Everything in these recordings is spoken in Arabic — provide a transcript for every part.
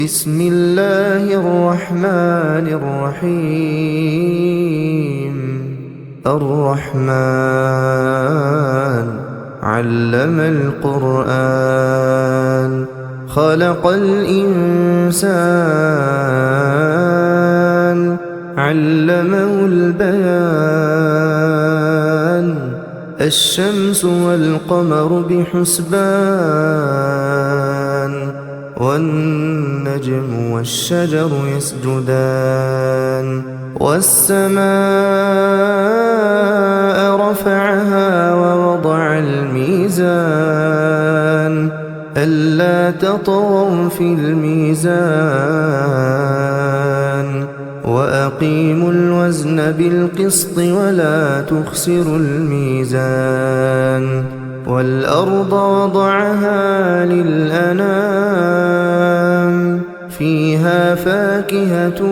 بسم الله الرحمن الرحيم. الرحمن علم القرآن خلق الإنسان علمه البيان الشمس والقمر بحسبان والنجم والشجر يسجدان والسماء رفعها ووضع الميزان ألا تطغوا في الميزان وأقيموا الوزن بالقسط ولا تخسروا الميزان والأرض وضعها للأنام فيها فاكهة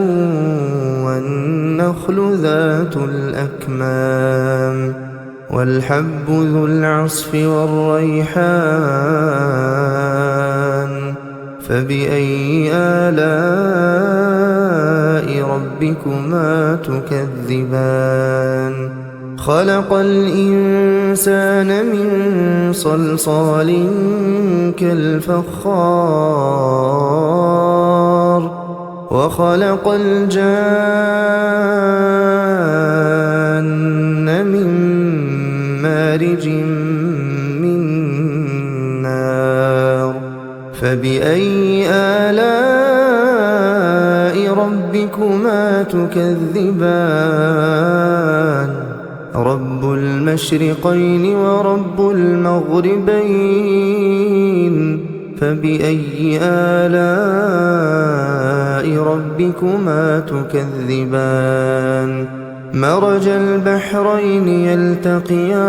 والنخل ذات الأكمام والحب ذو العصف والريحان فبأي آلاء ربكما تكذبان خلق الإنسان من صلصال كالفخار وخلق الجان من مارج من نار فبأي آلاء ربكما تكذبان رب المشرقين ورب المغربين فبأي آلاء ربكما تكذبان مرج البحرين يلتقيان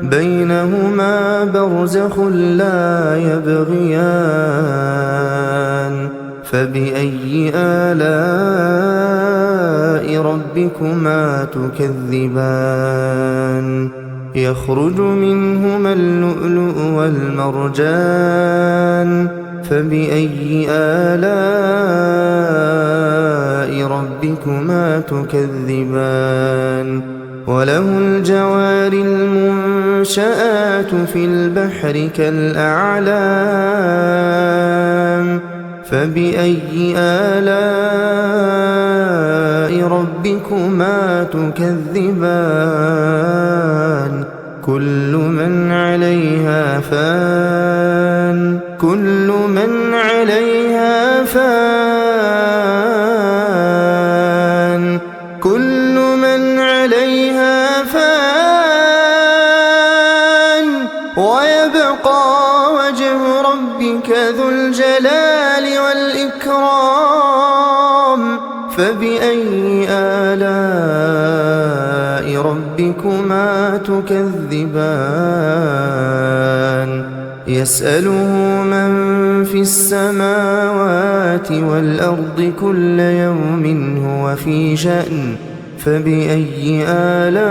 بينهما برزخ لا يبغيان فبأي آلاء ربكما تكذبان يخرج منهما اللؤلؤ والمرجان فبأي آلاء ربكما تكذبان وله الجوار المنشآت في البحر كالأعلام فبأي آلاء ربكما تكذبان كل من عليها فان كل من عليها فان كل من عليها فان ويبقى وجه ربك ذو الجلال والإكرام فبأي آلاء ربكما تكذبان يسأله من في السماوات والأرض كل يوم هو في شأن فبأي آلاء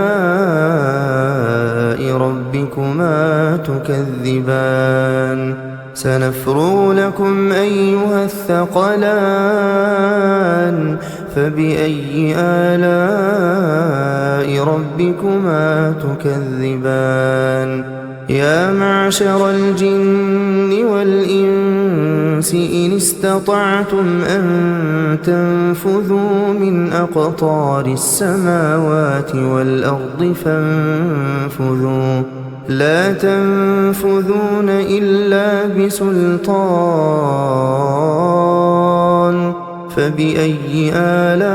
ربكما تكذبان سنفرغ لكم أيها الثقلان فبأي آلاء ربكما تكذبان يا معشر الجن والإنس إن استطعتم أن تنفذوا من أقطار السماوات والأرض فانفذوا لا تنفذون إلا بسلطان فبأي آلاء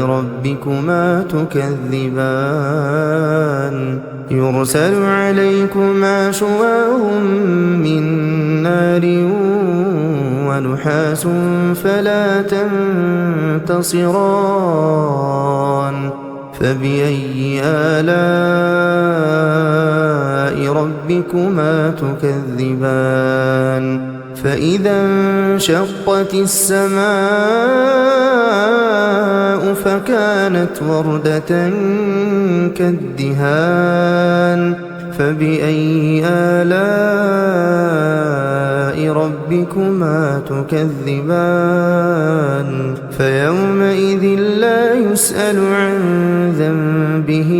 ربكما تكذبان يرسل عليكما شواظ من نار ونحاس فلا تنتصران فبأي آلاء ربكما تكذبان فإذا انشقت السماء فكانت وردة كالدهان فبأي آلاء ربكما تكذبان فيومئذ لا يسأل عن ذنبه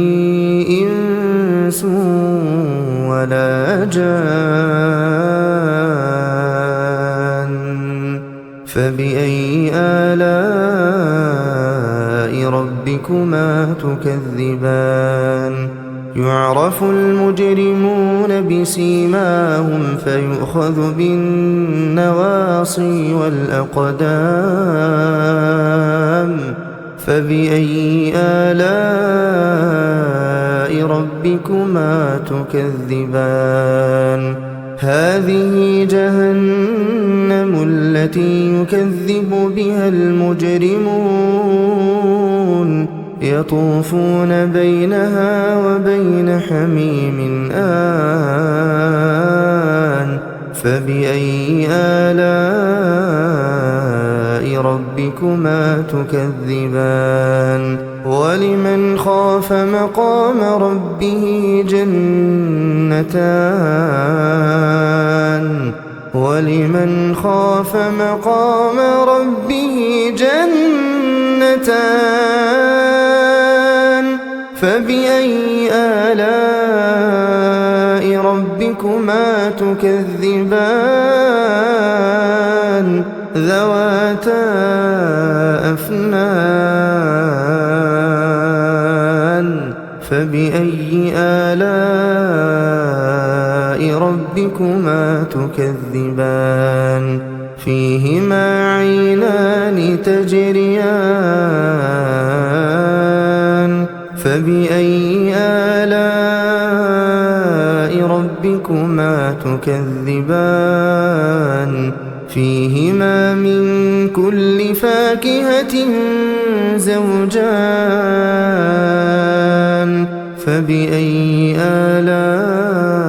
إنس ولا جان فبأي آلاء ربكما تكذبان يعرف المجرمون بسيماهم فيؤخذ بالنواصي والأقدام فبأي آلاء ربكما تكذبان هذه جهنم التي يكذب بها المجرمون يطوفون بينها وبين حميم آن فبأي آلاء ربكما تكذبان ولمن خاف مقام ربه جنتان ولمن خاف مقام ربه جنتان فبأي آلاء ربكما تكذبان ذواتا أفنان فبأي آلاء ربكما تكذبان فيهما عينان تجريان فبأي آلاء ربكما تكذبان فيهما من كل فاكهة زوجان فبأي آلاء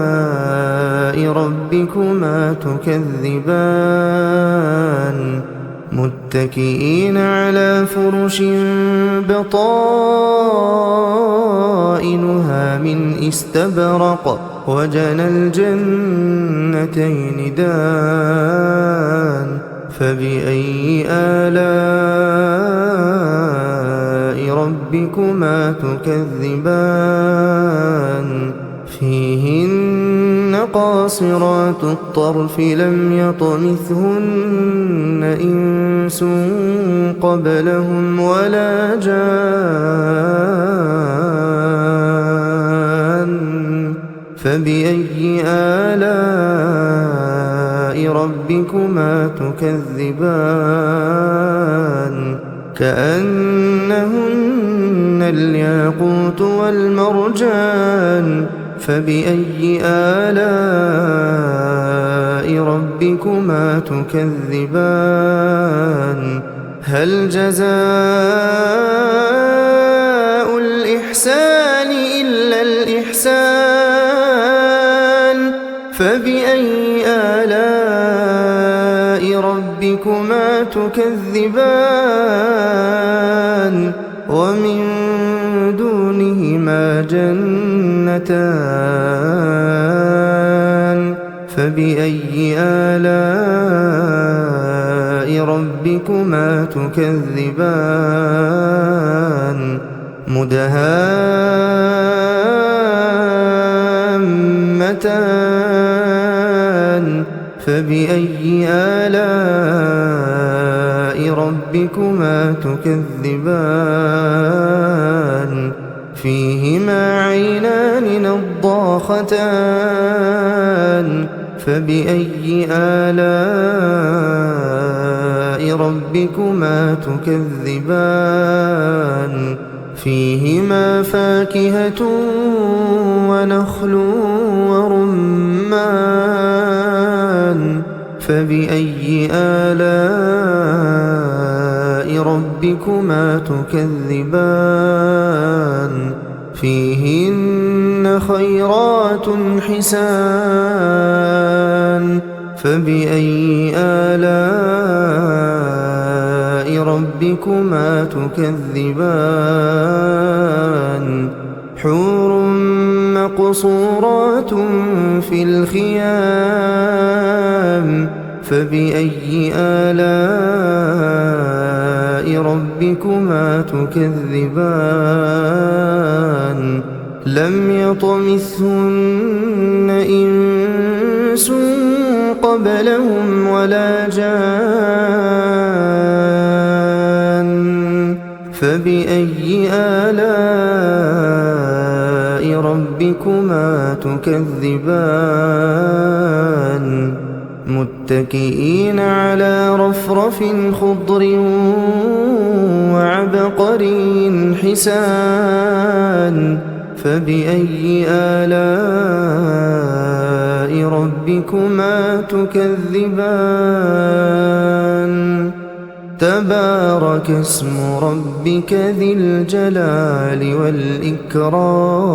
ربكما تكذبان متكئين على فرش بطائنها من استبرق وجنى الجنتين دان فبأي آلاء ربكما تكذبان فيهن قاصرات الطرف لم يطمثهن إنس قبلهم ولا جان فبأي آلاء ربكما تكذبان كأنهن الياقوت والمرجان فبأي آلاء ربكما تكذبان هل جزاء الإحسان إلا الإحسان فبأي آلاء ربكما تكذبان ومن دونهما جنتان فبأي آلاء ربكما تكذبان مدهامتان فبأي آلاء ربكما تكذبان فيهما عينان نضاختان فبأي آلاء ربكما تكذبان فيهما فاكهة ونخل ورمان فبأي آلاء ربكما تكذبان فيهن خيرات حسان فبأي آلاء ربكما تكذبان حور مقصورات في الخيام فبأي آلاء ربكما تكذبان لم يطمثهن إنس قبلهم ولا جان فبأي آلاء ربكما تكذبان متكئين على رفرف خضر وعبقري حسان فبأي آلاء ربكما تكذبان تبارك اسم ربك ذي الجلال والإكرام